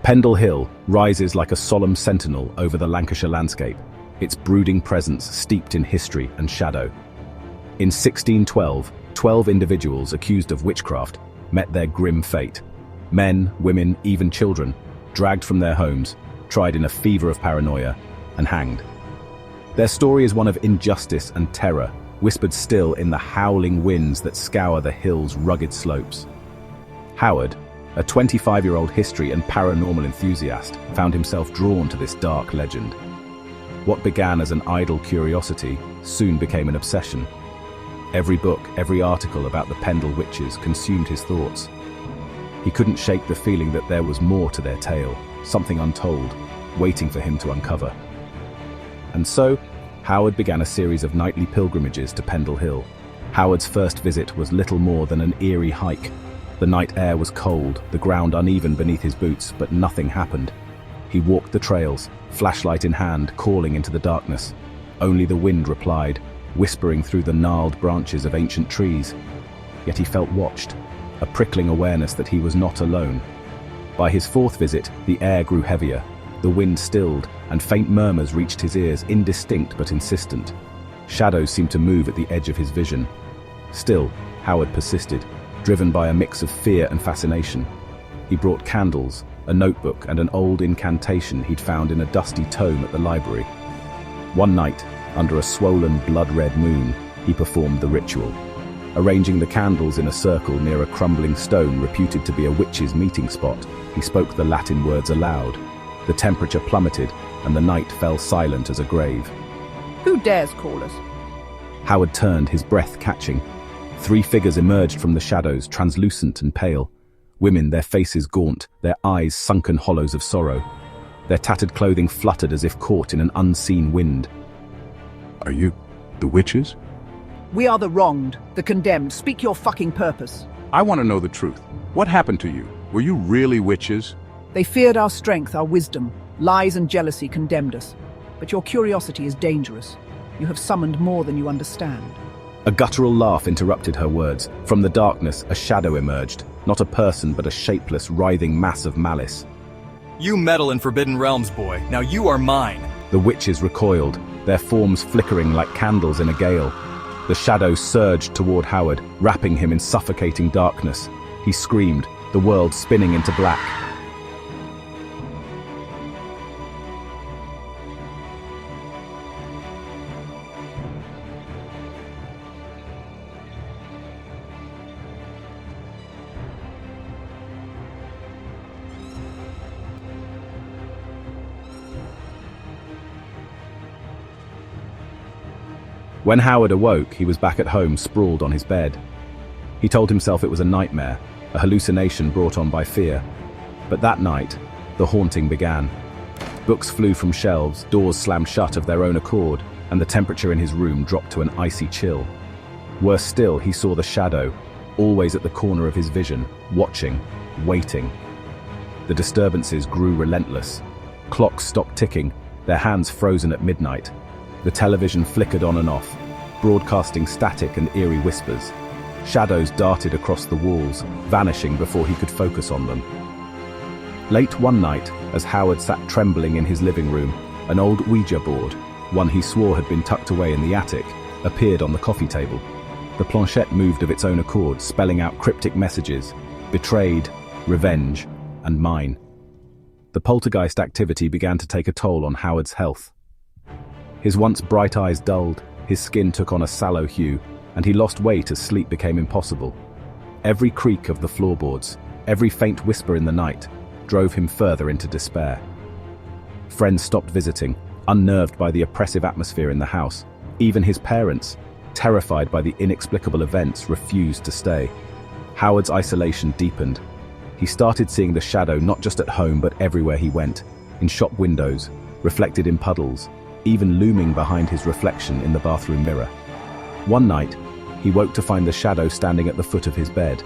Pendle Hill rises like a solemn sentinel over the Lancashire landscape, its brooding presence steeped in history and shadow. In 1612, 12 individuals accused of witchcraft met their grim fate. Men, women, even children, dragged from their homes, tried in a fever of paranoia, and hanged. Their story is one of injustice and terror, whispered still in the howling winds that scour the hill's rugged slopes. Howard, a 25-year-old history and paranormal enthusiast, found himself drawn to this dark legend. What began as an idle curiosity soon became an obsession. Every book, every article about the Pendle witches consumed his thoughts. He couldn't shake the feeling that there was more to their tale, something untold, waiting for him to uncover. And so, Howard began a series of nightly pilgrimages to Pendle Hill. Howard's first visit was little more than an eerie hike. The night air was cold, the ground uneven beneath his boots, but nothing happened. He walked the trails, flashlight in hand, calling into the darkness. Only the wind replied, whispering through the gnarled branches of ancient trees. Yet he felt watched, a prickling awareness that he was not alone. By his fourth visit, the air grew heavier, the wind stilled, and faint murmurs reached his ears, indistinct but insistent. Shadows seemed to move at the edge of his vision. Still, Howard persisted, driven by a mix of fear and fascination. He brought candles, a notebook, and an old incantation he'd found in a dusty tome at the library. One night, under a swollen, blood-red moon, he performed the ritual. Arranging the candles in a circle near a crumbling stone reputed to be a witch's meeting spot, he spoke the Latin words aloud. The temperature plummeted, and the night fell silent as a grave. Who dares call us? Howard turned, his breath catching. 3 figures emerged from the shadows, translucent and pale. Women, their faces gaunt, their eyes sunken hollows of sorrow. Their tattered clothing fluttered as if caught in an unseen wind. Are you the witches? We are the wronged, the condemned. Speak your fucking purpose. I want to know the truth. What happened to you? Were you really witches? They feared our strength, our wisdom. Lies and jealousy condemned us. But your curiosity is dangerous. You have summoned more than you understand. A guttural laugh interrupted her words. From the darkness, a shadow emerged. Not a person, but a shapeless, writhing mass of malice. You meddle in forbidden realms, boy. Now you are mine. The witches recoiled, their forms flickering like candles in a gale. The shadow surged toward Howard, wrapping him in suffocating darkness. He screamed, the world spinning into black. When Howard awoke, he was back at home, sprawled on his bed. He told himself it was a nightmare, a hallucination brought on by fear. But that night, the haunting began. Books flew from shelves, doors slammed shut of their own accord, and the temperature in his room dropped to an icy chill. Worse still, he saw the shadow, always at the corner of his vision, watching, waiting. The disturbances grew relentless. Clocks stopped ticking, their hands frozen at midnight. The television flickered on and off, broadcasting static and eerie whispers. Shadows darted across the walls, vanishing before he could focus on them. Late one night, as Howard sat trembling in his living room, an old Ouija board, one he swore had been tucked away in the attic, appeared on the coffee table. The planchette moved of its own accord, spelling out cryptic messages: betrayed, revenge, and mine. The poltergeist activity began to take a toll on Howard's health. His once bright eyes dulled, his skin took on a sallow hue, and he lost weight as sleep became impossible. Every creak of the floorboards, every faint whisper in the night, drove him further into despair. Friends stopped visiting, unnerved by the oppressive atmosphere in the house. Even his parents, terrified by the inexplicable events, refused to stay. Howard's isolation deepened. He started seeing the shadow not just at home but everywhere he went, in shop windows, reflected in puddles, even looming behind his reflection in the bathroom mirror. One night, he woke to find the shadow standing at the foot of his bed,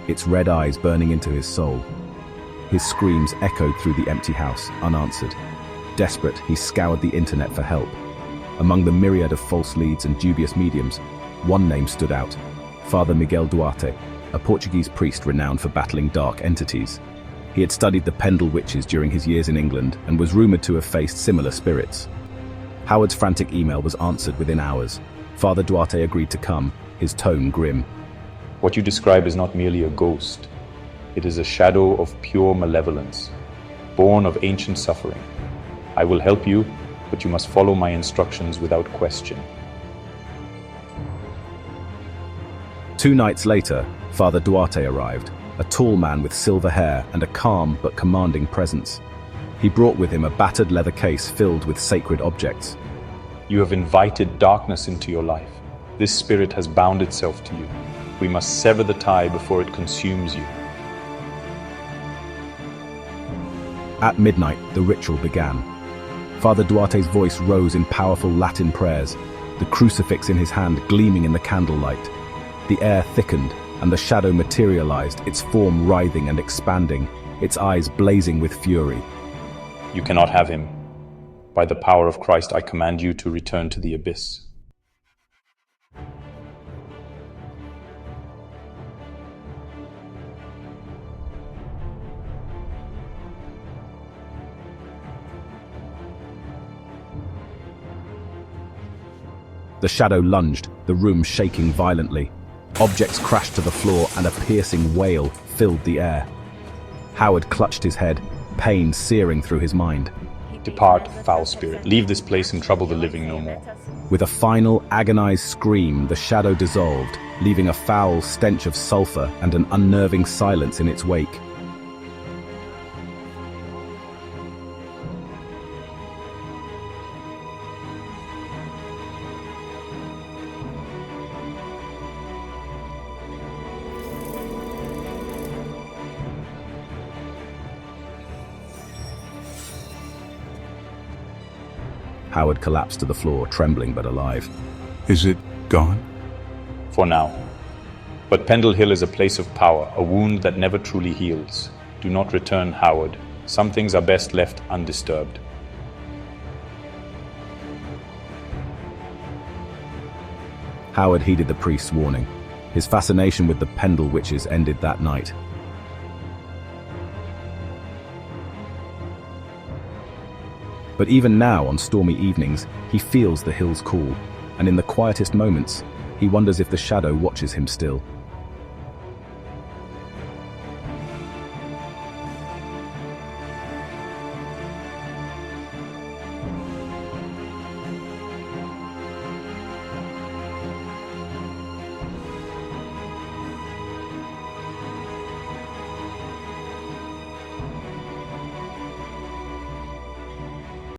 its red eyes burning into his soul. His screams echoed through the empty house, unanswered. Desperate, he scoured the internet for help. Among the myriad of false leads and dubious mediums, one name stood out: Father Miguel Duarte, a Portuguese priest renowned for battling dark entities. He had studied the Pendle witches during his years in England and was rumored to have faced similar spirits. Howard's frantic email was answered within hours. Father Duarte agreed to come, his tone grim. What you describe is not merely a ghost. It is a shadow of pure malevolence, born of ancient suffering. I will help you, but you must follow my instructions without question. 2 nights later, Father Duarte arrived, a tall man with silver hair and a calm but commanding presence. He brought with him a battered leather case filled with sacred objects. You have invited darkness into your life. This spirit has bound itself to you. We must sever the tie before it consumes you. At midnight, the ritual began. Father Duarte's voice rose in powerful Latin prayers, the crucifix in his hand gleaming in the candlelight. The air thickened, and the shadow materialized, its form writhing and expanding, its eyes blazing with fury. You cannot have him. By the power of Christ, I command you to return to the abyss. The shadow lunged, the room shaking violently. Objects crashed to the floor and a piercing wail filled the air. Howard clutched his head, pain searing through his mind. Depart, foul spirit. Leave this place and trouble the living no more. With a final agonized scream, the shadow dissolved, leaving a foul stench of sulfur and an unnerving silence in its wake. Howard collapsed to the floor, trembling but alive. Is it gone? For now. But Pendle Hill is a place of power, a wound that never truly heals. Do not return, Howard. Some things are best left undisturbed. Howard heeded the priest's warning. His fascination with the Pendle witches ended that night. But even now, on stormy evenings, he feels the hill's call, and in the quietest moments, he wonders if the shadow watches him still.